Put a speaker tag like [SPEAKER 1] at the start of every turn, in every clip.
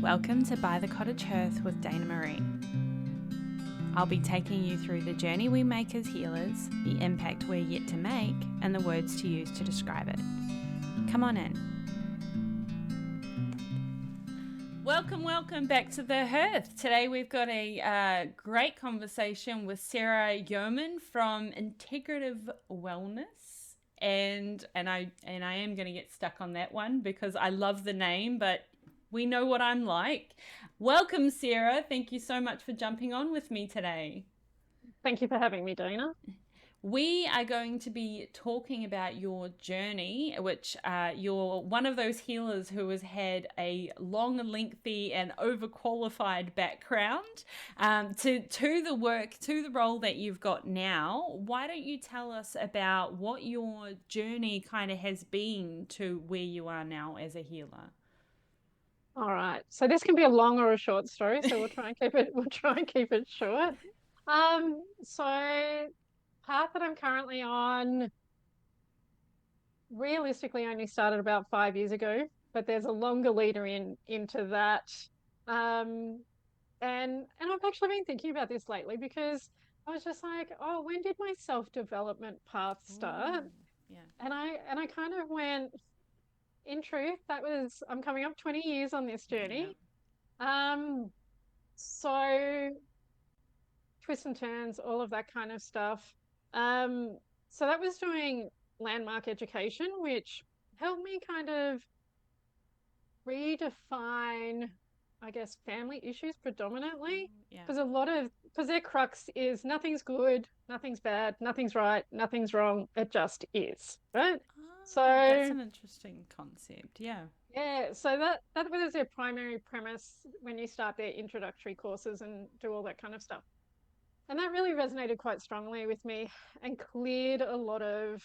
[SPEAKER 1] Welcome to By the Cottage Hearth with Dana Maree. I'll be taking you through the journey we make as healers, the impact we're yet to make, and the words to use to describe it. Come on in. Welcome back to the Hearth. Today we've got a great conversation with Sarah Yeoman from Integrative Wellness. And I am going to get stuck on that one because I love the name, but we know what I'm like. Welcome, Sarah. Thank you so much for jumping on with me today.
[SPEAKER 2] Thank you for having me, Dana.
[SPEAKER 1] We are going to be talking about your journey, which you're one of those healers who has had a long, lengthy, and overqualified background to the work, to the role that you've got now. Why don't you tell us about what your journey kind of has been to where you are now as a healer?
[SPEAKER 2] All right. So this can be a long or a short story, so we'll try and keep it short. So path that I'm currently on realistically only started about 5 years ago, but there's a longer leader into that. Um, and I've actually been thinking about this lately because I was just like, oh, when did my self-development path start?
[SPEAKER 1] Ooh, yeah.
[SPEAKER 2] And I kind of went, in truth, I'm coming up 20 years on this
[SPEAKER 1] Yeah.
[SPEAKER 2] journey. Um, so twists and turns, all of that kind of stuff. Um, so that was doing landmark education, which helped me kind of redefine, I guess, family issues predominantly.
[SPEAKER 1] Yeah.
[SPEAKER 2] Because their crux is nothing's good, nothing's bad, nothing's right, nothing's wrong. It just is, right?
[SPEAKER 1] Ah, that's
[SPEAKER 2] So
[SPEAKER 1] an interesting concept. Yeah.
[SPEAKER 2] yeah, so that was their primary premise when you start their introductory courses and do all that kind of stuff. And that really resonated quite strongly with me and cleared a lot of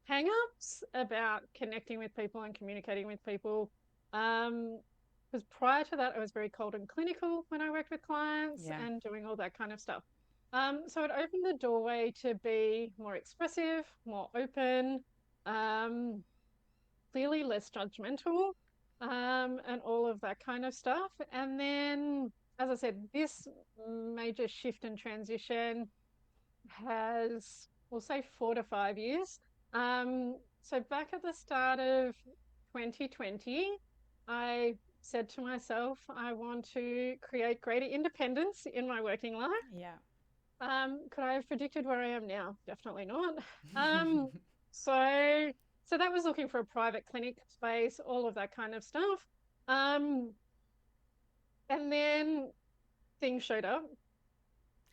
[SPEAKER 2] hang-ups about connecting with people and communicating with people. Because prior to that, I was very cold and clinical when I worked with clients
[SPEAKER 1] Yeah.
[SPEAKER 2] and doing all that kind of stuff. So it opened the doorway to be more expressive, more open, um, clearly less judgmental, and all of that kind of stuff. And then, as I said, this major shift and transition has, we'll say, 4 to 5 years. So back at the start of 2020, I said to myself, I want to create greater independence in my working life.
[SPEAKER 1] Yeah.
[SPEAKER 2] Could I have predicted where I am now? Definitely not. Um, so so that was looking for a private clinic space, all of that kind of stuff. Um, and then things showed up.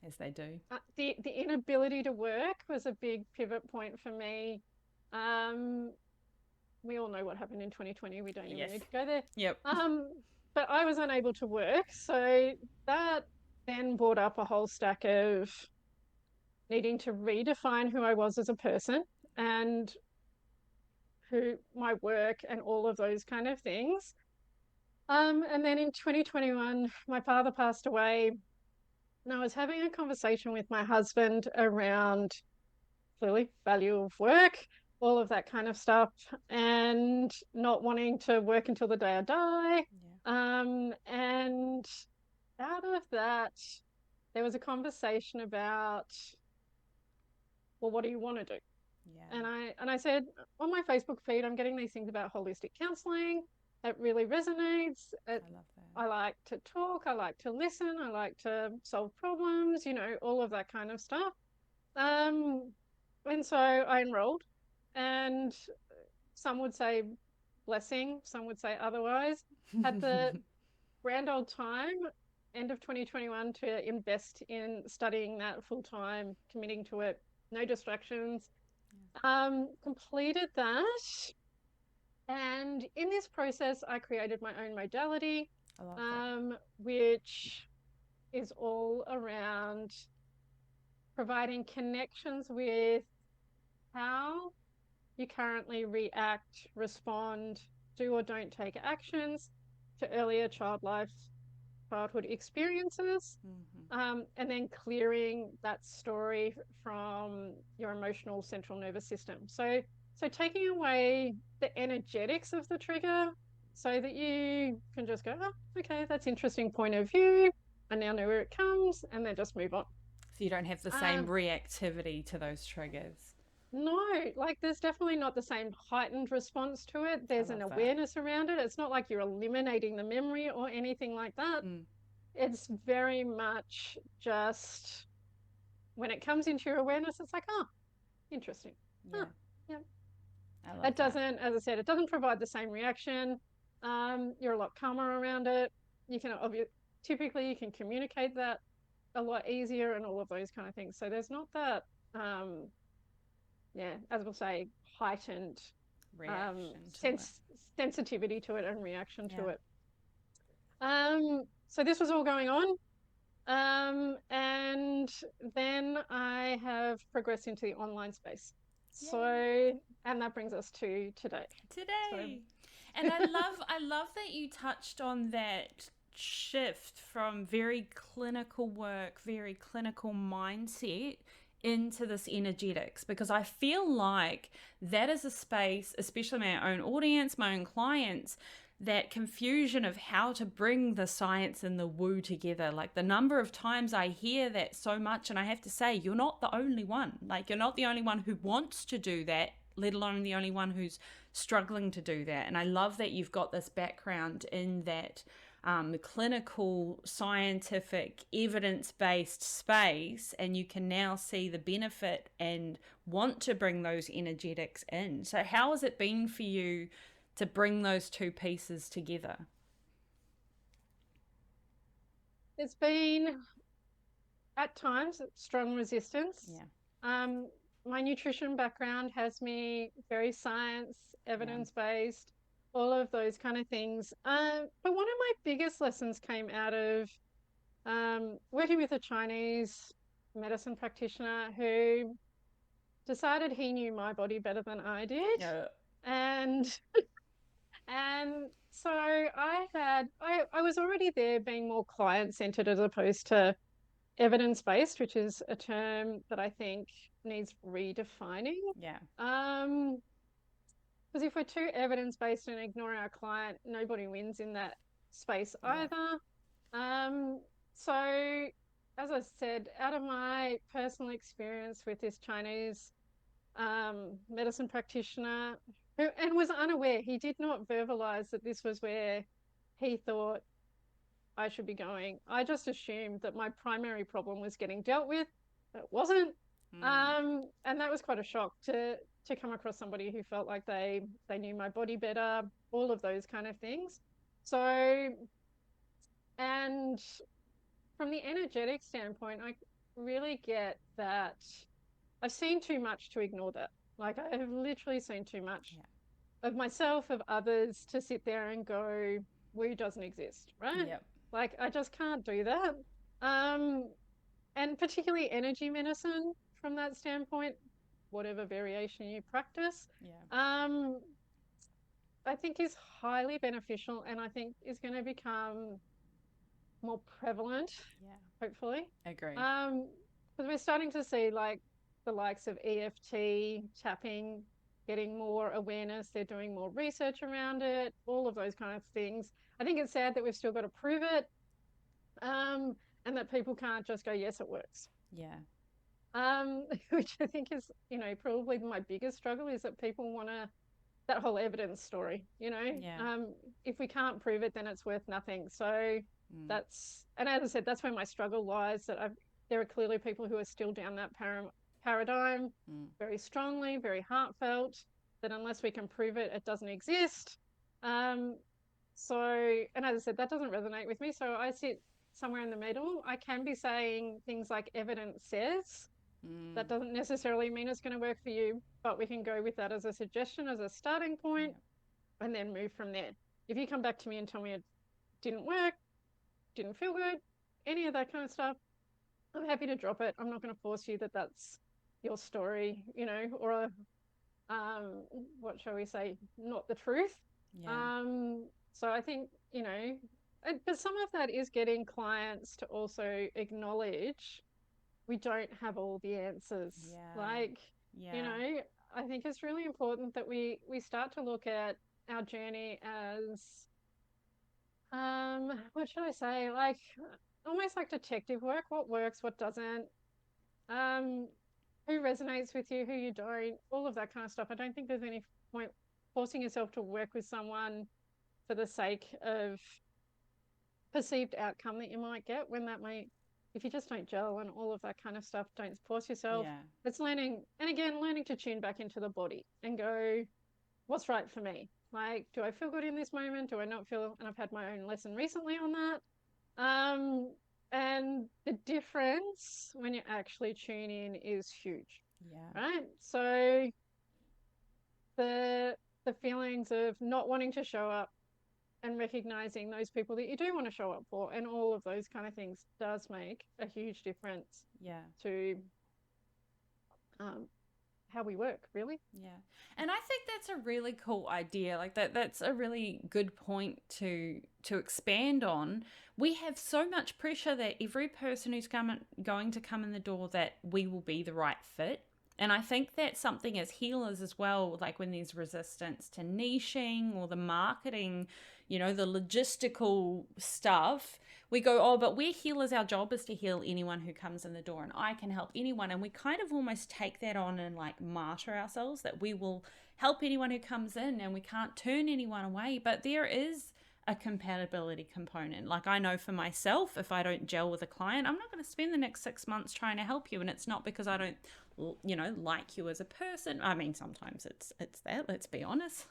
[SPEAKER 1] As they do.
[SPEAKER 2] The inability to work was a big pivot point for me. Um, we all know what happened in 2020. We don't even
[SPEAKER 1] Yes.
[SPEAKER 2] need to go there.
[SPEAKER 1] Yep.
[SPEAKER 2] But I was unable to work, so that then brought up a whole stack of needing to redefine who I was as a person and who my work and all of those kind of things. And then in 2021, my father passed away, and I was having a conversation with my husband around clearly value of work, all of that kind of stuff, and not wanting to work until the day I die.
[SPEAKER 1] Yeah.
[SPEAKER 2] And out of that, there was a conversation about, well, what do you want to do?
[SPEAKER 1] Yeah.
[SPEAKER 2] And I said on my Facebook feed, I'm getting these things about holistic counselling. It really resonates.
[SPEAKER 1] I love that.
[SPEAKER 2] I like to talk. I like to listen. I like to solve problems. All of that kind of stuff. Um, and so I enrolled, and some would say blessing, some would say otherwise. Had the grand old time, end of 2021, to invest in studying that full time, committing to it, no distractions. Completed that. And in this process, I created my own modality,
[SPEAKER 1] I love that.
[SPEAKER 2] which is all around providing connections with how you currently react, respond, do or don't take actions to earlier childhood experiences,
[SPEAKER 1] Mm-hmm.
[SPEAKER 2] and then clearing that story from your emotional central nervous system. So taking away the energetics of the trigger so that you can just go, oh, okay, that's interesting point of view. I now know where it comes, and then just move on.
[SPEAKER 1] So you don't have the same
[SPEAKER 2] Um,
[SPEAKER 1] reactivity to those triggers.
[SPEAKER 2] no, like there's definitely not the same heightened response to it.
[SPEAKER 1] I
[SPEAKER 2] There's an
[SPEAKER 1] love that.
[SPEAKER 2] awareness around it. It's not like you're eliminating the memory or anything like that.
[SPEAKER 1] Mm,
[SPEAKER 2] It's very much just when it comes into your awareness, it's like, oh, interesting.
[SPEAKER 1] yeah,
[SPEAKER 2] Huh, yeah.
[SPEAKER 1] I love
[SPEAKER 2] It
[SPEAKER 1] that.
[SPEAKER 2] doesn't, as I said, it doesn't provide the same reaction. You're a lot calmer around it. You can typically you can communicate that a lot easier and all of those kind of things. So there's not that, yeah, as we'll say, heightened
[SPEAKER 1] Reaction to it.
[SPEAKER 2] sensitivity to it and reaction
[SPEAKER 1] Yeah.
[SPEAKER 2] to it. So this was all going on. And then I have progressed into the online space.
[SPEAKER 1] Yay.
[SPEAKER 2] So, and that brings us to today. So,
[SPEAKER 1] Today. And I love that you touched on that shift from very clinical work, very clinical mindset into this energetics, because I feel like that is a space, especially my own audience, my own clients, that confusion of how to bring the science and the woo together. Like the number of times I hear that so much, and I have to say, you're not the only one. Like, you're not the only one who wants to do that, let alone the only one who's struggling to do that. And I love that you've got this background in that clinical, scientific, evidence based space, and you can now see the benefit and want to bring those energetics in. So, how has it been for you to bring those two pieces together?
[SPEAKER 2] it's been at times strong resistance.
[SPEAKER 1] Yeah,
[SPEAKER 2] Um, my nutrition background has me very science,
[SPEAKER 1] yeah,
[SPEAKER 2] evidence based, all of those kind of things. But one of my biggest lessons came out of working with a Chinese medicine practitioner who decided he knew my body better than I did.
[SPEAKER 1] yeah,
[SPEAKER 2] And so I was already there being more client centered as opposed to evidence based, which is a term that I think needs redefining.
[SPEAKER 1] yeah,
[SPEAKER 2] Because if we're too evidence based and ignore our client, nobody wins in that space
[SPEAKER 1] yeah,
[SPEAKER 2] either. Um, so, as I said, out of my personal experience with this Chinese medicine practitioner who and was unaware, he did not verbalize that this was where he thought I should be going. I just assumed that my primary problem was getting dealt with. It wasn't.
[SPEAKER 1] mm,
[SPEAKER 2] And that was quite a shock to come across somebody who felt like they knew my body better, all of those kind of things. So, and from the energetic standpoint, I really get that I've seen too much to ignore that. Like I have literally seen too much
[SPEAKER 1] yeah,
[SPEAKER 2] of myself, of others to sit there and go, "We doesn't exist," right?
[SPEAKER 1] yep,
[SPEAKER 2] Like I just can't do that. Um, and particularly energy medicine from that standpoint, whatever variation you practice,
[SPEAKER 1] yeah,
[SPEAKER 2] um, I think is highly beneficial and I think is going to become more prevalent,
[SPEAKER 1] yeah.
[SPEAKER 2] hopefully.
[SPEAKER 1] Agree.
[SPEAKER 2] Because we're starting to see like the likes of EFT tapping getting more awareness. They're doing more research around it, all of those kind of things. I think it's sad that we've still got to prove it, and that people can't just go, yes, it works.
[SPEAKER 1] Yeah,
[SPEAKER 2] Which I think is, probably my biggest struggle is that people want to that whole evidence story,
[SPEAKER 1] yeah,
[SPEAKER 2] if we can't prove it, then it's worth nothing. So
[SPEAKER 1] mm,
[SPEAKER 2] and as I said, that's where my struggle lies. There are clearly people who are still down that paradigm
[SPEAKER 1] mm,
[SPEAKER 2] very strongly, very heartfelt, that unless we can prove it, it doesn't exist. Um, and as I said, that doesn't resonate with me. So I sit somewhere in the middle. I can be saying things like evidence says,
[SPEAKER 1] mm,
[SPEAKER 2] that doesn't necessarily mean it's going to work for you, but we can go with that as a suggestion, as a starting point,
[SPEAKER 1] yeah,
[SPEAKER 2] and then move from there. If you come back to me and tell me it didn't work, didn't feel good, any of that kind of stuff, I'm happy to drop it. I'm not going to force you that that's your story, or um, what shall we say, not the truth.
[SPEAKER 1] yeah,
[SPEAKER 2] So I think, but some of that is getting clients to also acknowledge we don't have all the answers.
[SPEAKER 1] yeah,
[SPEAKER 2] Like, you
[SPEAKER 1] yeah,
[SPEAKER 2] know, I think it's really important that we start to look at our journey as What should I say? Like almost like detective work. What works, what doesn't. Um, who resonates with you, who you don't, all of that kind of stuff. I don't think there's any point forcing yourself to work with someone for the sake of perceived outcome that you might get when that might, if you just don't gel and all of that kind of stuff, don't force yourself.
[SPEAKER 1] Yeah.
[SPEAKER 2] It's learning, and again, learning to tune back into the body and go, what's right for me? Like, do I feel good in this moment? Do I not feel? And I've had my own lesson recently on that. Um, and the difference when you actually tune in is huge,
[SPEAKER 1] Yeah.
[SPEAKER 2] right? So the the feelings of not wanting to show up and recognizing those people that you do want to show up for and all of those kind of things does make a huge difference
[SPEAKER 1] Yeah.
[SPEAKER 2] to um, how we work, really.
[SPEAKER 1] Yeah. And I think that's a really cool idea. Like that's a really good point to expand on. We have so much pressure that every person who's going to come in the door that we will be the right fit. And I think that's something as healers as well, like when there's resistance to niching or the marketing, the logistical stuff, we go, oh, but we're healers. Our job is to heal anyone who comes in the door, and I can help anyone. And we kind of almost take that on and like martyr ourselves that we will help anyone who comes in and we can't turn anyone away. But there is a compatibility component. Like I know for myself, if I don't gel with a client, I'm not going to spend the next 6 months trying to help you. And it's not because I don't like you as a person. I mean, sometimes it's that, let's be honest.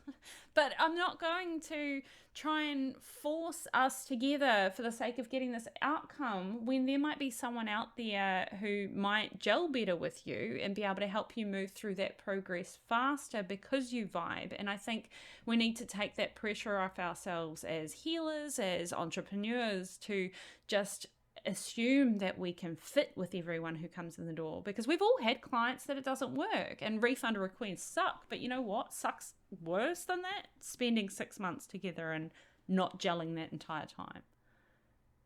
[SPEAKER 1] But I'm not going to try and force us together for the sake of getting this outcome when there might be someone out there who might gel better with you and be able to help you move through that progress faster because you vibe. And I think we need to take that pressure off ourselves as healers, as entrepreneurs, to just assume that we can fit with everyone who comes in the door, because we've all had clients that it doesn't work, and refund requests suck. But you know what sucks worse than that? Spending 6 months together and not gelling that entire time.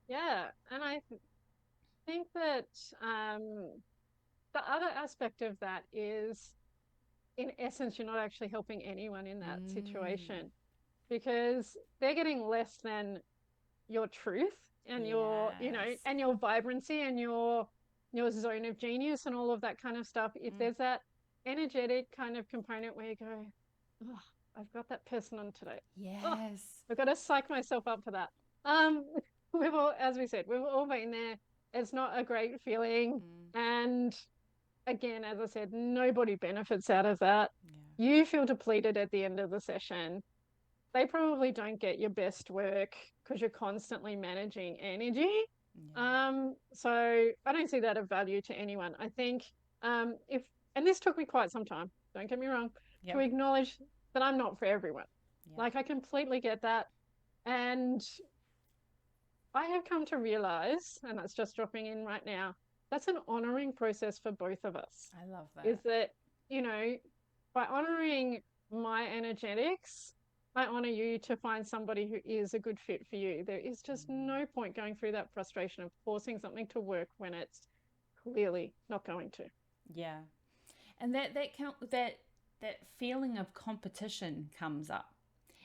[SPEAKER 2] Yeah, and I think that the other aspect of that is, in essence, you're not actually helping anyone in that
[SPEAKER 1] Mm,
[SPEAKER 2] situation because they're getting less than your truth and your,
[SPEAKER 1] yes.
[SPEAKER 2] and your vibrancy and your zone of genius and all of that kind of stuff. If
[SPEAKER 1] Mm,
[SPEAKER 2] there's that energetic kind of component where you go, oh, I've got that person on today. Oh,
[SPEAKER 1] yes.
[SPEAKER 2] I've got to psych myself up for that. Um, we've all, as we said, we've all been there. It's not a great feeling.
[SPEAKER 1] Mm,
[SPEAKER 2] And again, as I said, nobody benefits out of that.
[SPEAKER 1] yeah.
[SPEAKER 2] You feel depleted at the end of the session. They probably don't get your best work because you're constantly managing energy.
[SPEAKER 1] Yeah.
[SPEAKER 2] So I don't see that of value to anyone. I think if, and this took me quite some time, don't get me wrong, to
[SPEAKER 1] Yep.
[SPEAKER 2] acknowledge that I'm not for everyone.
[SPEAKER 1] Yep.
[SPEAKER 2] Like I completely get that. And I have come to realize, and that's just dropping in right now, that's an honoring process for both of us.
[SPEAKER 1] I love
[SPEAKER 2] Is
[SPEAKER 1] that.
[SPEAKER 2] that, you know, by honoring my energetics, I honor you to find somebody who is a good fit for you. There is just
[SPEAKER 1] Mm,
[SPEAKER 2] no point going through that frustration of forcing something to work when it's clearly not going to.
[SPEAKER 1] yeah. And that feeling of competition comes up.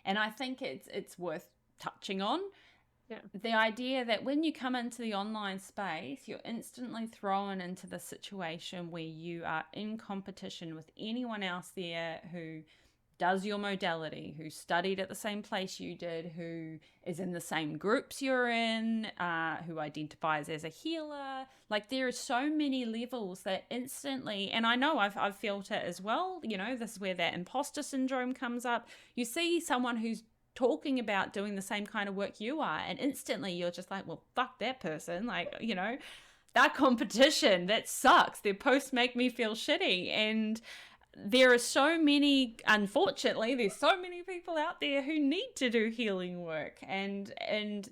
[SPEAKER 1] And I think it's worth touching on
[SPEAKER 2] Yeah.
[SPEAKER 1] the idea that when you come into the online space, you're instantly thrown into the situation where you are in competition with anyone else there who does your modality, who studied at the same place you did, who is in the same groups you're in, who identifies as a healer. Like there are so many levels that instantly, and I know I've felt it as well. This is where that imposter syndrome comes up. You see someone who's talking about doing the same kind of work you are, and instantly you're just like, well, fuck that person. Like, that competition, that sucks. Their posts make me feel shitty. And there are so many, unfortunately, there's so many people out there who need to do healing work, and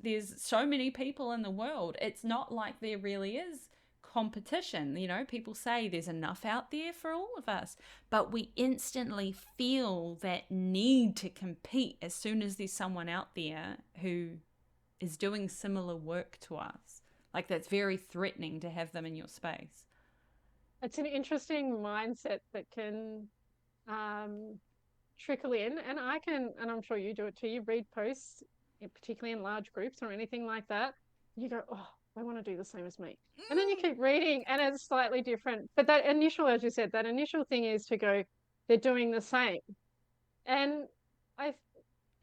[SPEAKER 1] there's so many people in the world. It's not like there really is competition. People say there's enough out there for all of us, but we instantly feel that need to compete as soon as there's someone out there who is doing similar work to us. Like that's very threatening to have them in your space.
[SPEAKER 2] It's an interesting mindset that can um, trickle in. And I can, and I'm sure you do it too, you read posts particularly in large groups or anything like that, you go, oh, they want to do the same as me. And then you keep reading and it's slightly different. But that initial, as you said, that initial thing is to go, they're doing the same. And I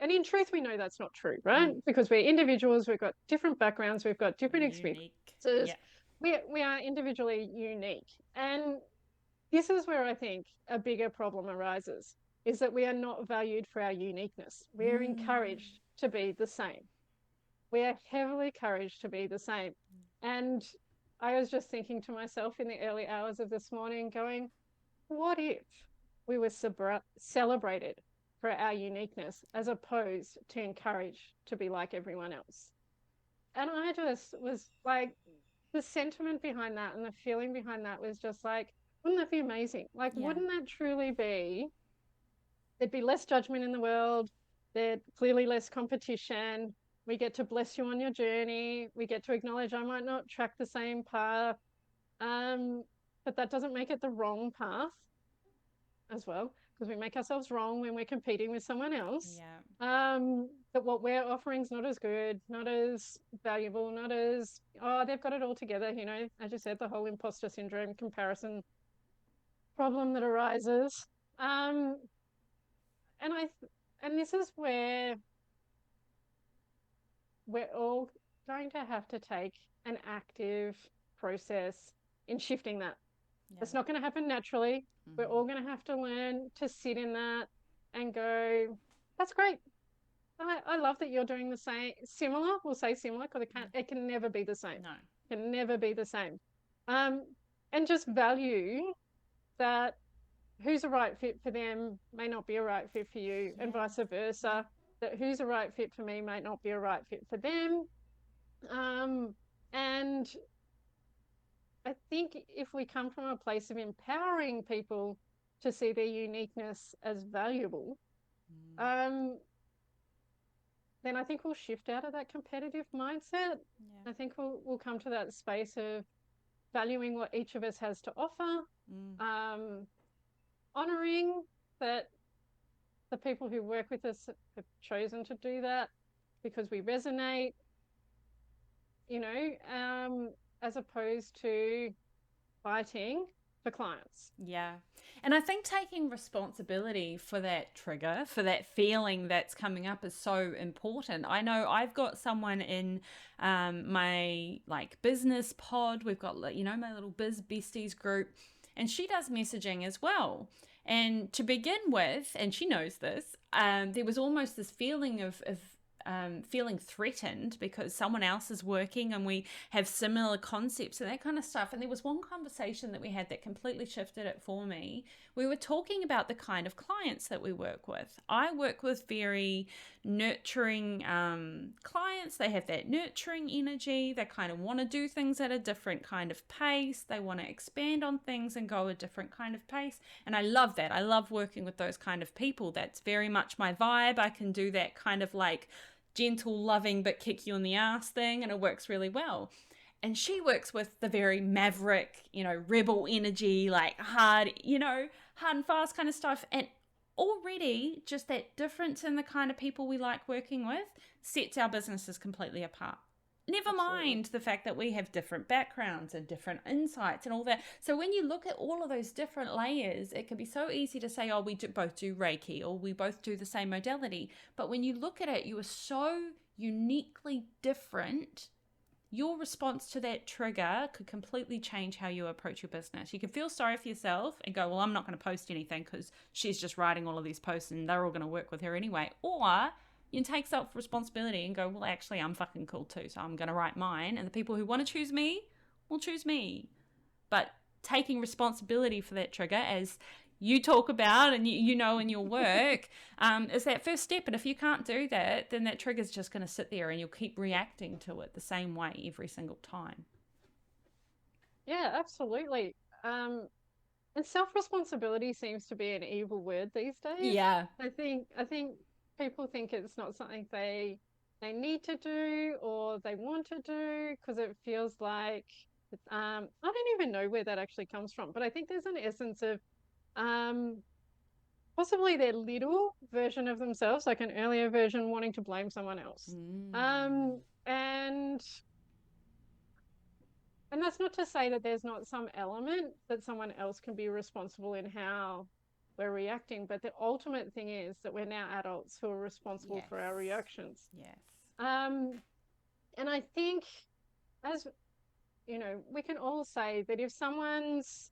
[SPEAKER 2] and in truth, we know that's not true, right? Because we're individuals, we've got different backgrounds, we've got different
[SPEAKER 1] Unique.
[SPEAKER 2] experiences.
[SPEAKER 1] Yeah.
[SPEAKER 2] We are individually unique. And this is where I think a bigger problem arises, is that we are not valued for our uniqueness. We are encouraged to be the same. We are heavily encouraged to be the same. And I was just thinking to myself in the early hours of this morning, going, what if we were celebrated for our uniqueness as opposed to encouraged to be like everyone else? And I just was like, the sentiment behind that and the feeling behind that was just like, wouldn't that be amazing? Like,
[SPEAKER 1] Yeah.
[SPEAKER 2] wouldn't that truly be? There'd be less judgment in the world. There'd clearly less competition. We get to bless you on your journey. We get to acknowledge I might not track the same path, but that doesn't make it the wrong path as well, because we make ourselves wrong when we're competing with someone else.
[SPEAKER 1] Yeah.
[SPEAKER 2] That what we're offering is not as good, not as valuable, not as, oh, they've got it all together. You know, as you said, the whole imposter syndrome comparison problem that arises. Um, and I, and this is where we're all going to have to take an active process in shifting that.
[SPEAKER 1] Yeah.
[SPEAKER 2] It's not going to happen naturally. We're all going to have to learn to sit in that and go, that's great. I love that you're doing the same, similar. We'll say similar because it can never be the same.
[SPEAKER 1] No.
[SPEAKER 2] It can never be the same. And just value that who's a right fit for them may not be a right fit for you, and vice versa. That who's a right fit for me might not be a right fit for them. And I think if we come from a place of empowering people to see their uniqueness as valuable, then I think we'll shift out of that competitive mindset.
[SPEAKER 1] Yeah.
[SPEAKER 2] I think we'll come to that space of valuing what each of us has to offer, honoring that the people who work with us have chosen to do that because we resonate, you know, as opposed to fighting for clients.
[SPEAKER 1] Yeah. And I think taking responsibility for that trigger, for that feeling that's coming up is so important. I know I've got someone in my like business pod. We've got, you know, my little biz besties group, and she does messaging as well. And to begin with, and she knows this, there was almost this feeling of feeling threatened because someone else is working and we have similar concepts and that kind of stuff. And there was one conversation that we had that completely shifted it for me. We were talking about the kind of clients that we work with. I work with very nurturing clients. They have that nurturing energy. They kind of want to do things at a different kind of pace. They want to expand on things and go a different kind of pace. And I love that. I love working with those kind of people. That's very much my vibe. I can do that kind of like gentle, loving, but kick you in the ass thing, and it works really well. And she works with the very maverick, you know, rebel energy, like hard, you know, hard and fast kind of stuff. And already just that difference in the kind of people we like working with sets our businesses completely apart. Never mind the fact that we have different backgrounds and different insights and all that. So when you look at all of those different layers, it can be so easy to say, oh, we both do Reiki or we both do the same modality. But when you look at it, you are so uniquely different. Your response to that trigger could completely change how you approach your business. You can feel sorry for yourself and go, well, I'm not going to post anything because she's just writing all of these posts and they're all going to work with her anyway. Or you can take self-responsibility and go, well, actually, I'm fucking cool too, so I'm going to write mine. And the people who want to choose me will choose me. But taking responsibility for that trigger, as you talk about and you know in your work, is that first step. And if you can't do that, then that trigger is just going to sit there and you'll keep reacting to it the same way every single time.
[SPEAKER 2] Yeah, absolutely. And self-responsibility seems to be an evil word these days.
[SPEAKER 1] Yeah.
[SPEAKER 2] I think people think it's not something they need to do or they want to do because it feels like I don't even know where that actually comes from, but I think there's an essence of possibly their little version of themselves, like an earlier version wanting to blame someone else.
[SPEAKER 1] Mm.
[SPEAKER 2] And that's not to say that there's not some element that someone else can be responsible in how we're reacting, but the ultimate thing is that we're now adults who are responsible
[SPEAKER 1] Yes.
[SPEAKER 2] for our reactions.
[SPEAKER 1] Yes.
[SPEAKER 2] Um, and I think, as you know, we can all say that if someone's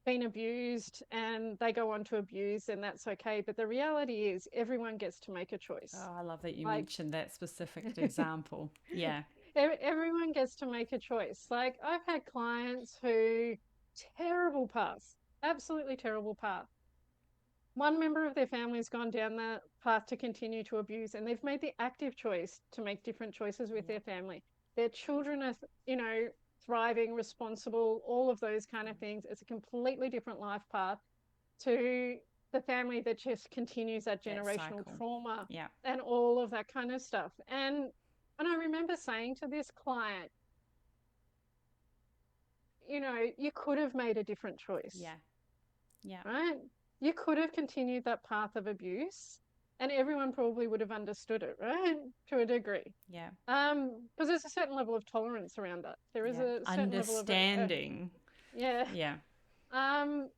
[SPEAKER 2] been abused and they go on to abuse, then that's okay. But the reality is, everyone gets to make a choice.
[SPEAKER 1] Oh, I love that you
[SPEAKER 2] Like,
[SPEAKER 1] mentioned that specific example. Yeah.
[SPEAKER 2] everyone gets to make a choice. Like, I've had clients who, terrible paths, absolutely terrible path. One member of their family has gone down that path to continue to abuse, and they've made the active choice to make different choices with
[SPEAKER 1] Yeah.
[SPEAKER 2] their family. Their children are, thriving, responsible, all of those kind of things. It's a completely different life path to the family that just continues that
[SPEAKER 1] That
[SPEAKER 2] generational
[SPEAKER 1] cycle.
[SPEAKER 2] trauma
[SPEAKER 1] Yeah.
[SPEAKER 2] and all of that kind of stuff. And I remember saying to this client, you could have made a different choice,
[SPEAKER 1] Yeah. Yeah.
[SPEAKER 2] right? You could have continued that path of abuse, and everyone probably would have understood it, right? To a degree.
[SPEAKER 1] Yeah.
[SPEAKER 2] Because there's a certain level of tolerance around that. There is
[SPEAKER 1] Yeah.
[SPEAKER 2] a certain level of,
[SPEAKER 1] Understanding.
[SPEAKER 2] yeah.
[SPEAKER 1] Yeah.
[SPEAKER 2] Um,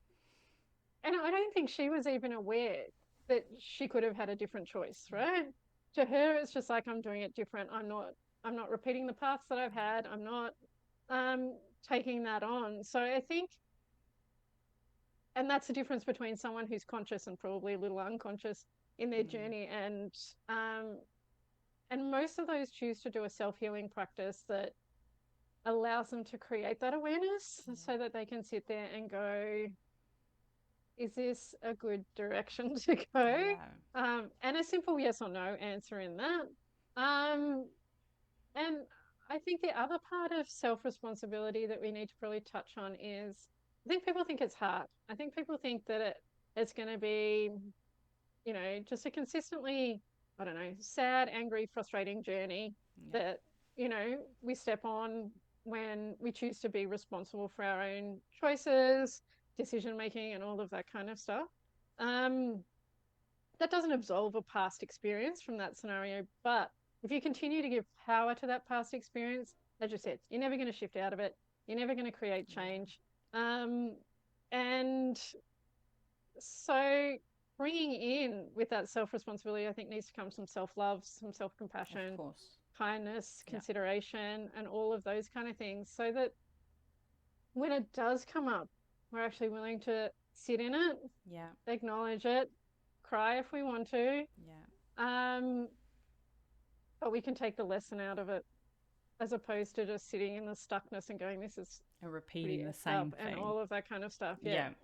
[SPEAKER 2] and I don't think she was even aware that she could have had a different choice, right? To her, it's just like, I'm doing it different. I'm not repeating the paths that I've had. I'm not um, taking that on. So I think, and that's the difference between someone who's conscious and probably a little unconscious in their
[SPEAKER 1] Mm.
[SPEAKER 2] journey. Um, and most of those choose to do a self-healing practice that allows them to create that awareness
[SPEAKER 1] Yeah.
[SPEAKER 2] so that they can sit there and go, is this a good direction to go?
[SPEAKER 1] Yeah.
[SPEAKER 2] And a simple yes or no answer in that. Um, and I think the other part of self responsibility that we need to probably touch on is, I think people think it's hard. I think people think that it's going to be, just a consistently, I don't know, sad, angry, frustrating journey
[SPEAKER 1] Yeah.
[SPEAKER 2] that, we step on when we choose to be responsible for our own choices, decision making, and all of that kind of stuff. Um, that doesn't absolve a past experience from that scenario, but if you continue to give power to that past experience, as you said, you're never going to shift out of it. You're never going to create
[SPEAKER 1] Yeah.
[SPEAKER 2] change. And so bringing in with that self-responsibility, I think, needs to come some self-love, some
[SPEAKER 1] Of
[SPEAKER 2] self-compassion,
[SPEAKER 1] course.
[SPEAKER 2] kindness,
[SPEAKER 1] Yeah.
[SPEAKER 2] consideration, and all of those kind of things, so that when it does come up, we're actually willing to sit in it,
[SPEAKER 1] Yeah.
[SPEAKER 2] acknowledge it, cry if we want to,
[SPEAKER 1] Yeah.
[SPEAKER 2] um, but we can take the lesson out of it, as opposed to just sitting in the stuckness and going, this is
[SPEAKER 1] And
[SPEAKER 2] pretty
[SPEAKER 1] repeating the
[SPEAKER 2] effed up,
[SPEAKER 1] same
[SPEAKER 2] and
[SPEAKER 1] thing.
[SPEAKER 2] all of that kind of stuff. Yeah.
[SPEAKER 1] Yeah.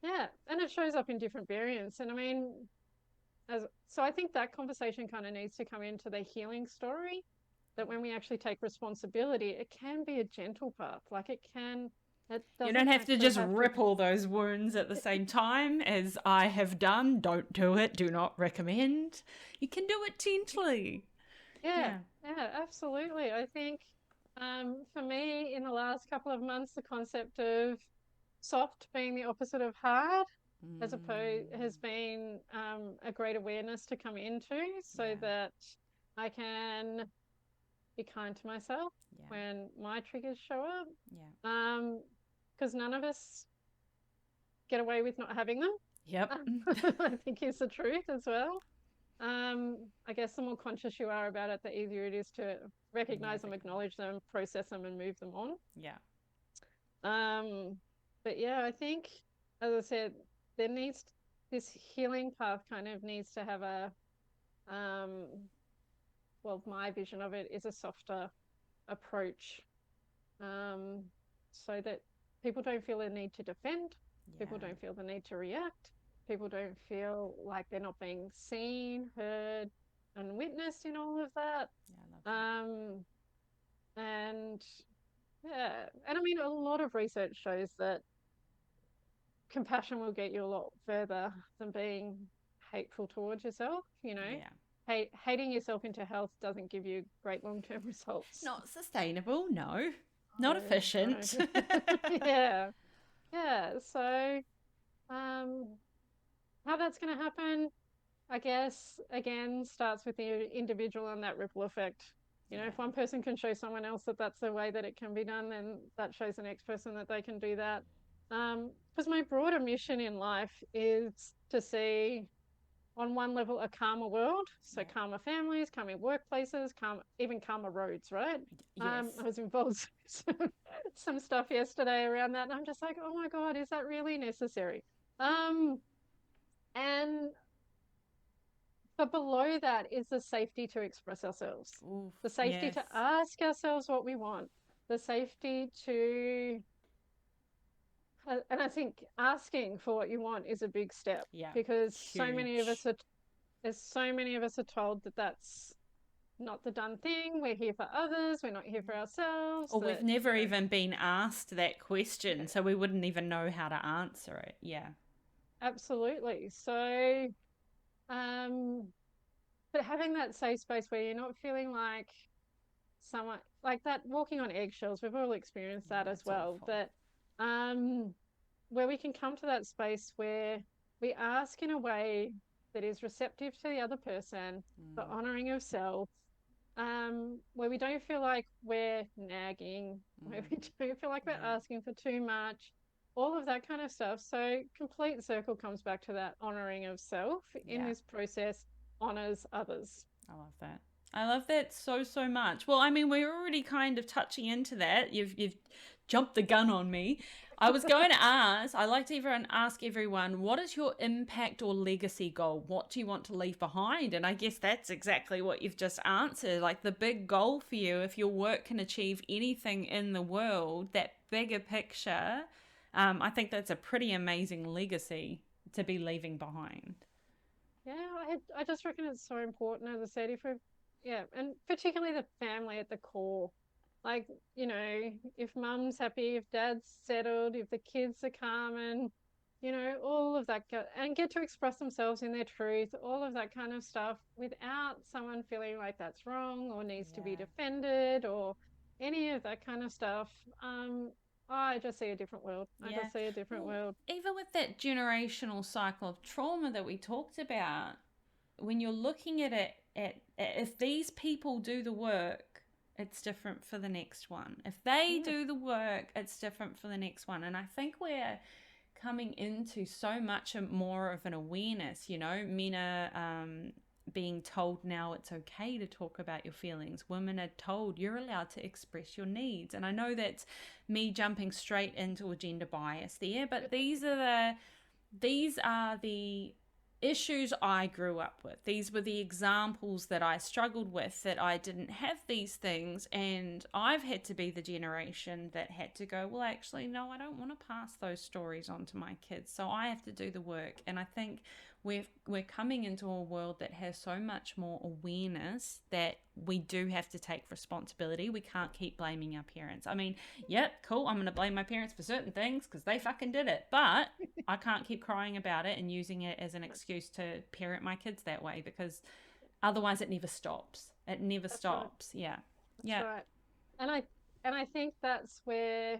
[SPEAKER 2] Yeah. And it shows up in different variants. And I mean, so I think that conversation kind of needs to come into the healing story, that when we actually take responsibility, it can be a gentle path. Like, it
[SPEAKER 1] You don't
[SPEAKER 2] doesn't
[SPEAKER 1] have to
[SPEAKER 2] actually
[SPEAKER 1] just
[SPEAKER 2] have to.
[SPEAKER 1] rip all those wounds at the same time, as I have done. Don't do it. Do not recommend. You can do it gently.
[SPEAKER 2] Yeah,
[SPEAKER 1] Yeah.
[SPEAKER 2] yeah, absolutely. I think, for me, in the last couple of months, the concept of soft being the opposite of hard, as opposed,
[SPEAKER 1] Mm.
[SPEAKER 2] has been a great awareness to come into, so
[SPEAKER 1] Yeah.
[SPEAKER 2] that I can be kind to myself
[SPEAKER 1] Yeah.
[SPEAKER 2] when my triggers show up.
[SPEAKER 1] Yeah.
[SPEAKER 2] Because none of us get away with not having them.
[SPEAKER 1] Yep.
[SPEAKER 2] I think is the truth as well. I guess the more conscious you are about it, the easier it is to recognize them,
[SPEAKER 1] Navigate.
[SPEAKER 2] acknowledge them, process them, and move them on.
[SPEAKER 1] Yeah.
[SPEAKER 2] Um, but yeah, I think, as I said, there needs this healing path kind of needs to have um, well, my vision of it is a softer approach, um, so that people don't feel the need to defend, people
[SPEAKER 1] Yeah.
[SPEAKER 2] don't feel the need to react, people don't feel like they're not being seen, heard, and witnessed in all of that.
[SPEAKER 1] Yeah. I love that.
[SPEAKER 2] Um, and yeah, and I mean, a lot of research shows that compassion will get you a lot further than being hateful towards yourself.
[SPEAKER 1] Yeah.
[SPEAKER 2] Hating yourself into health doesn't give you great long-term results.
[SPEAKER 1] Not sustainable. No. Not
[SPEAKER 2] No,
[SPEAKER 1] efficient.
[SPEAKER 2] no. Yeah, yeah. So, um, how that's going to happen, I guess, again, starts with the individual and that ripple effect. You know,
[SPEAKER 1] Yeah.
[SPEAKER 2] if one person can show someone else that that's the way that it can be done, then that shows the next person that they can do that. Because my broader mission in life is to see, on one level, a calmer world. So
[SPEAKER 1] Yeah.
[SPEAKER 2] calmer families, calmer workplaces, even calmer roads, right? I
[SPEAKER 1] Yes.
[SPEAKER 2] was involved some stuff yesterday around that, and I'm just like, oh my God, is that really necessary? Um, and but below that is the safety to express ourselves,
[SPEAKER 1] Oof.
[SPEAKER 2] the safety
[SPEAKER 1] Yes.
[SPEAKER 2] to ask ourselves what we want, the safety to, and I think asking for what you want is a big step,
[SPEAKER 1] Yeah.
[SPEAKER 2] because
[SPEAKER 1] Huge.
[SPEAKER 2] there's so many of us are told that that's not the done thing. We're here for others. We're not here for ourselves.
[SPEAKER 1] Or we've
[SPEAKER 2] That,
[SPEAKER 1] never even been asked that question,
[SPEAKER 2] yeah,
[SPEAKER 1] so we wouldn't even know how to answer it. Yeah.
[SPEAKER 2] absolutely. So, um, but having that safe space where you're not feeling like someone like that walking on eggshells, we've all experienced that
[SPEAKER 1] Yeah,
[SPEAKER 2] as
[SPEAKER 1] it's
[SPEAKER 2] well,
[SPEAKER 1] awful.
[SPEAKER 2] that um where we can come to that space where we ask in a way that is receptive to the other person, the
[SPEAKER 1] Mm,
[SPEAKER 2] honoring of self, where we don't feel like we're nagging, where
[SPEAKER 1] mm,
[SPEAKER 2] we don't feel like we're
[SPEAKER 1] yeah.
[SPEAKER 2] asking for too much, all of that kind of stuff. So complete circle comes back to that honoring of self in
[SPEAKER 1] Yeah.
[SPEAKER 2] this process, honors others.
[SPEAKER 1] I love that. I love that so so much. Well, I mean, we're already kind of touching into that. You've jumped the gun on me. I was going to ask. I like to even ask everyone, what is your impact or legacy goal? What do you want to leave behind? And I guess that's exactly what you've just answered. Like the big goal for you, if your work can achieve anything in the world, that bigger picture. I think that's a pretty amazing legacy to be leaving behind.
[SPEAKER 2] Yeah, I just reckon it's so important, as I said, if we've, yeah, and particularly the family at the core. Like, you know, if mum's happy, if dad's settled, if the kids are calm and, you know, all of that, and get to express themselves in their truth, all of that kind of stuff without someone feeling like that's wrong or needs to be
[SPEAKER 1] Yeah.
[SPEAKER 2] defended or any of that kind of stuff. Um, I just see a different world. I
[SPEAKER 1] Yeah.
[SPEAKER 2] just see a different
[SPEAKER 1] Well,
[SPEAKER 2] world.
[SPEAKER 1] even with that generational cycle of trauma that we talked about, when you're looking at it, if these people do the work, it's different for the next one. If they
[SPEAKER 2] Yeah,
[SPEAKER 1] do the work, it's different for the next one. And I think we're coming into so much more of an awareness. Men are being told now it's okay to talk about your feelings. Women are told you're allowed to express your needs. And I know that's me jumping straight into a gender bias there, but these are the issues I grew up with. These were the examples that I struggled with, that I didn't have these things. And I've had to be the generation that had to go, well, actually, no, I don't want to pass those stories on to my kids. So I have to do the work. And I think we're coming into a world that has so much more awareness that we do have to take responsibility. We can't keep blaming our parents. I mean, yep, cool, I'm going to blame my parents for certain things because they fucking did it. But I can't keep crying about it and using it as an excuse to parent my kids that way, because otherwise it never stops. It never
[SPEAKER 2] that's right.
[SPEAKER 1] stops. Yeah.
[SPEAKER 2] That's
[SPEAKER 1] Yeah.
[SPEAKER 2] right. And I think that's where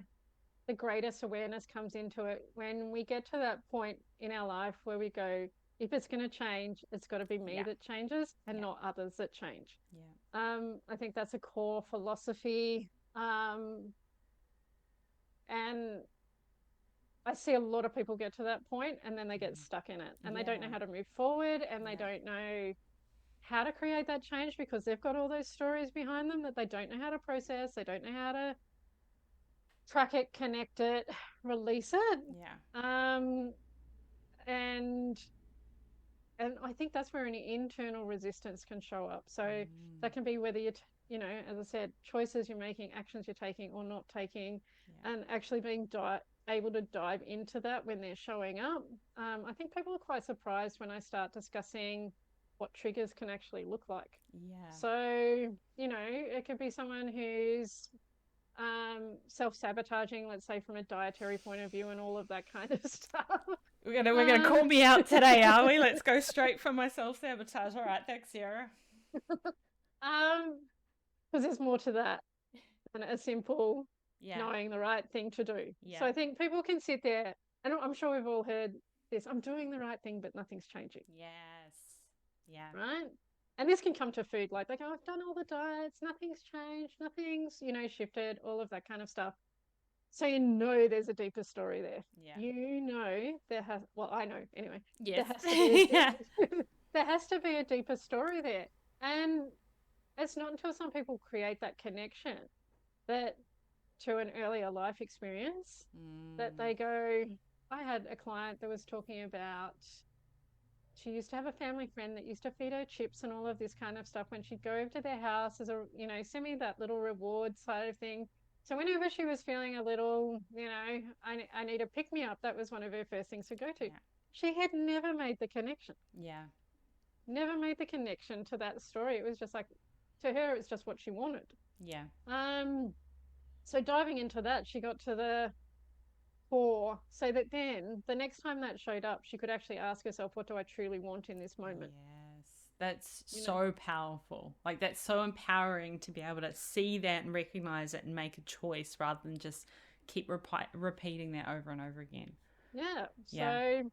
[SPEAKER 2] the greatest awareness comes into it, when we get to that point in our life where we go, if it's going to change, it's got to be me
[SPEAKER 1] Yeah.
[SPEAKER 2] that changes and
[SPEAKER 1] Yeah.
[SPEAKER 2] not others that change.
[SPEAKER 1] Yeah.
[SPEAKER 2] I think that's a core philosophy. And I see a lot of people get to that point and then they get stuck in it and they don't know
[SPEAKER 1] Yeah.
[SPEAKER 2] how to move forward, and they
[SPEAKER 1] Yeah.
[SPEAKER 2] don't know how to create that change because they've got all those stories behind them that they don't know how to process. They don't know how to track it, connect it, release it.
[SPEAKER 1] Yeah.
[SPEAKER 2] Um, and and I think that's where an internal resistance can show up. So
[SPEAKER 1] Mm.
[SPEAKER 2] that can be whether you're, you know, as I said, choices you're making, actions you're taking or not taking,
[SPEAKER 1] Yeah.
[SPEAKER 2] and actually being able to dive into that when they're showing up. I think people are quite surprised when I start discussing what triggers can actually look like.
[SPEAKER 1] Yeah.
[SPEAKER 2] So, you know, it could be someone who's self-sabotaging, let's say from a dietary point of view and all of that kind of stuff.
[SPEAKER 1] We're gonna call
[SPEAKER 2] um,
[SPEAKER 1] me out today, are we? Let's go straight from my self sabotage. All right, thanks, Sarah.
[SPEAKER 2] because there's more to that than a simple
[SPEAKER 1] Yeah.
[SPEAKER 2] knowing the right thing to do. So
[SPEAKER 1] Yeah.
[SPEAKER 2] I think people can sit there, and I'm sure we've all heard, this. I'm doing the right thing, but nothing's changing.
[SPEAKER 1] Yes. Yeah.
[SPEAKER 2] Right. And this can come to food. Like they go, I've done all the diets, nothing's changed, nothing's, shifted, all of that kind of stuff. So there's a deeper story there.
[SPEAKER 1] Yeah.
[SPEAKER 2] I know anyway,
[SPEAKER 1] Yes.
[SPEAKER 2] there has to be
[SPEAKER 1] Yeah.
[SPEAKER 2] there has to be a deeper story there. And it's not until some people create that connection that to an earlier life experience that they go, I had a client that was talking about she used to have a family friend that used to feed her chips and all of this kind of stuff when she'd go over to their house as a, send me that little reward side of thing. So whenever she was feeling a little, I need a pick me up, that was one of her first things to go to.
[SPEAKER 1] Yeah.
[SPEAKER 2] She had never made the connection.
[SPEAKER 1] Yeah.
[SPEAKER 2] Never made the connection to that story. It was just like, to her, it's just what she wanted.
[SPEAKER 1] Yeah.
[SPEAKER 2] So diving into that, she got to the core so that then the next time that showed up, she could actually ask herself, what do I truly want in this moment?
[SPEAKER 1] Yes. That's so powerful. Like that's so empowering to be able to see that and recognize it and make a choice rather than just keep repeating that over and over again.
[SPEAKER 2] Yeah.
[SPEAKER 1] Yeah.
[SPEAKER 2] So,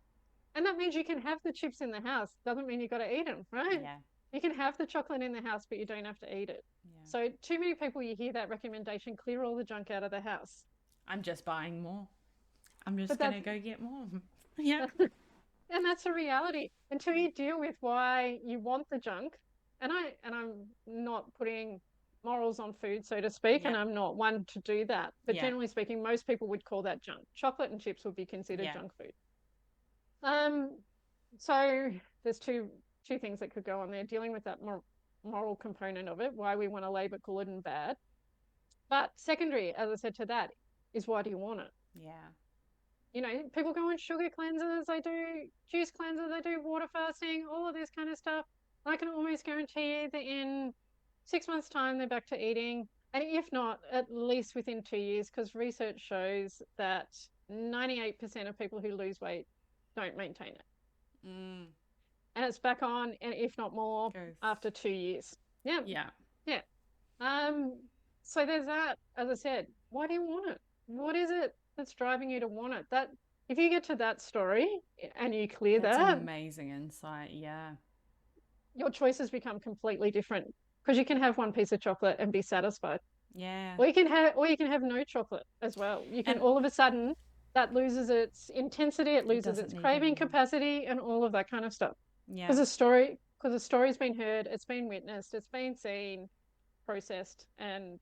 [SPEAKER 2] and that means you can have the chips in the house. Doesn't mean you got to eat them, right?
[SPEAKER 1] Yeah.
[SPEAKER 2] You can have the chocolate in the house, but you don't have to eat it.
[SPEAKER 1] Yeah.
[SPEAKER 2] So too many people, you hear that recommendation, clear all the junk out of the house.
[SPEAKER 1] I'm just buying more. I'm just going to go get more. Yeah.
[SPEAKER 2] And that's a reality until you deal with why you want the junk. And I'm not putting morals on food, so to speak, and I'm not one to do that. But generally speaking, most people would call that junk. Chocolate and chips would be considered junk food. So there's two things that could go on there, dealing with that moral component of it, why we want to label good and bad. But secondary, as I said to that, is why do you want it?
[SPEAKER 1] Yeah.
[SPEAKER 2] People go on sugar cleanses, they do juice cleanses, they do water fasting, all of this kind of stuff. I can almost guarantee you that in 6 months' time, they're back to eating. And if not, at least within 2 years, because research shows that 98% of people who lose weight don't maintain it. And it's back on, and if not more, after 2 years. Yeah.
[SPEAKER 1] Yeah.
[SPEAKER 2] Yeah. So there's that, as I said, why do you want it? What is it that's driving you to want it? That if you get to that story and you clear
[SPEAKER 1] That's
[SPEAKER 2] that,
[SPEAKER 1] an amazing insight. Yeah.
[SPEAKER 2] Your choices become completely different because you can have one piece of chocolate and be satisfied.
[SPEAKER 1] Yeah.
[SPEAKER 2] Or you can have no chocolate as well. You can all of a sudden that loses its intensity, it loses its craving capacity and all of that kind of stuff.
[SPEAKER 1] Yeah.
[SPEAKER 2] Because the story's been heard, it's been witnessed, it's been seen, processed, and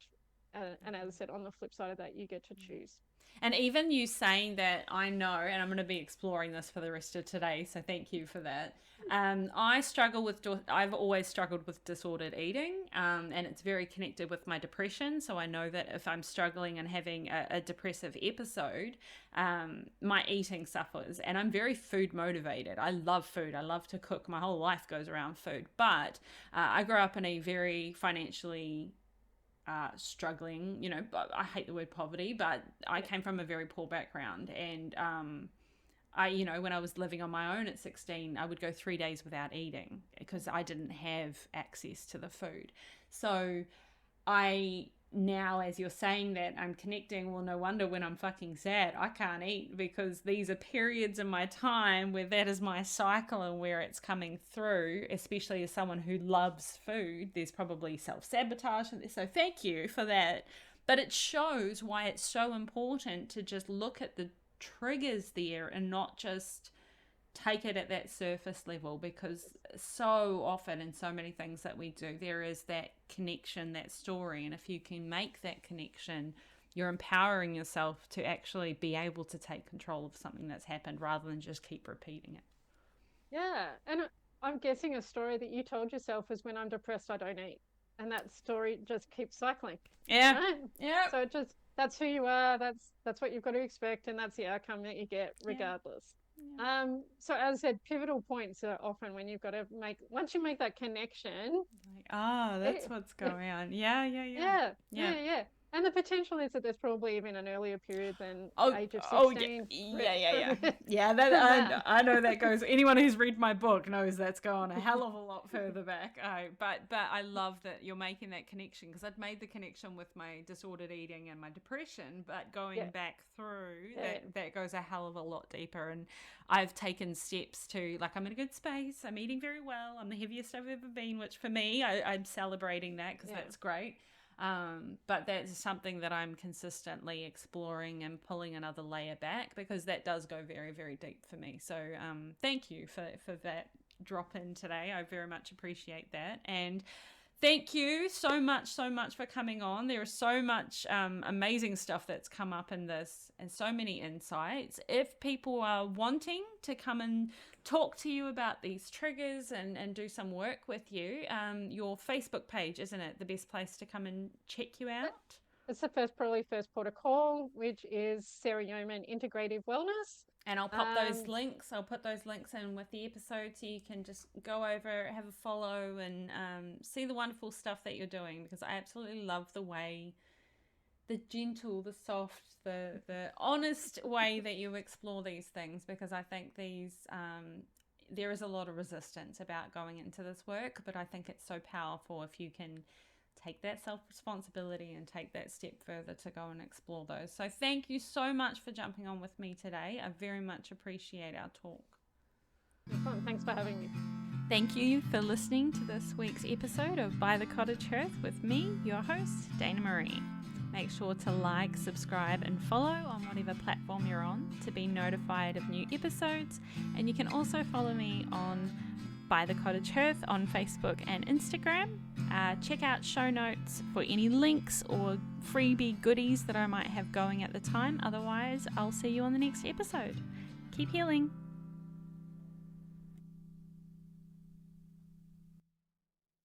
[SPEAKER 2] as I said, on the flip side of that, you get to choose.
[SPEAKER 1] And even you saying that, I know, and I'm going to be exploring this for the rest of today, so thank you for that. I've always struggled with disordered eating, and it's very connected with my depression. So I know that if I'm struggling and having a depressive episode, my eating suffers, and I'm very food motivated. I love food. I love to cook. My whole life goes around food. But I grew up in a very financially struggling, I hate the word poverty, but I came from a very poor background. And when I was living on my own at 16, I would go 3 days without eating because I didn't have access to the food. So now, as you're saying that, I'm connecting, well, no wonder when I'm fucking sad, I can't eat, because these are periods in my time where that is my cycle and where it's coming through, especially as someone who loves food. There's probably self-sabotage. So thank you for that. But it shows why it's so important to just look at the triggers there and not just take it at that surface level, because so often in so many things that we do, there is that connection, that story. And if you can make that connection, you're empowering yourself to actually be able to take control of something that's happened rather than just keep repeating it.
[SPEAKER 2] Yeah. And I'm guessing a story that you told yourself is, when I'm depressed, I don't eat. And that story just keeps cycling.
[SPEAKER 1] Yeah.
[SPEAKER 2] Right?
[SPEAKER 1] Yeah.
[SPEAKER 2] So that's who you are. That's what you've got to expect. And that's the outcome that you get regardless. Yeah. So as I said, pivotal points are often when you've got to once you make that connection.
[SPEAKER 1] That's what's going on. Yeah.
[SPEAKER 2] And the potential is that there's probably even an earlier period than the
[SPEAKER 1] Oh,
[SPEAKER 2] age of
[SPEAKER 1] oh yeah,
[SPEAKER 2] 16
[SPEAKER 1] yeah. That
[SPEAKER 2] from that.
[SPEAKER 1] I know that goes. Anyone who's read my book knows that's going a hell of a lot further back. But I love that you're making that connection, because I'd made the connection with my disordered eating and my depression, but going
[SPEAKER 2] Yeah,
[SPEAKER 1] back through
[SPEAKER 2] yeah,
[SPEAKER 1] that goes a hell of a lot deeper. And I've taken steps to, like, I'm in a good space. I'm eating very well. I'm the heaviest I've ever been, which for me, I'm celebrating that because
[SPEAKER 2] yeah.
[SPEAKER 1] that's great. But that's something that I'm consistently exploring and pulling another layer back, because that does go very, very deep for me. So thank you for that drop in today. I very much appreciate that. And thank you so much for coming on. There is so much amazing stuff that's come up in this, and so many insights. If people are wanting to come and talk to you about these triggers and do some work with you, your Facebook page, isn't it the best place to come and check you out?
[SPEAKER 2] It's the first port of call, which is Sarah Yeoman Integrative Wellness.
[SPEAKER 1] And I'll pop those
[SPEAKER 2] Um,
[SPEAKER 1] links. I'll put those links in with the episode, so you can just go over, have a follow, and see the wonderful stuff that you're doing, because I absolutely love the way, the gentle, the soft, the honest way that you explore these things, because I think there is a lot of resistance about going into this work, but I think it's so powerful if you can take that self-responsibility and take that step further to go and explore those. So thank you so much for jumping on with me today. I very much appreciate our talk.
[SPEAKER 2] Excellent. Thanks for having me.
[SPEAKER 1] Thank you for listening to this week's episode of By the Cottage Hearth with me, your host, Dana Maree. Make sure to like, subscribe, and follow on whatever platform you're on to be notified of new episodes. And you can also follow me on By the Cottage Hearth on Facebook and Instagram. Check out show notes for any links or freebie goodies that I might have going at the time. Otherwise, I'll see you on the next episode. Keep healing.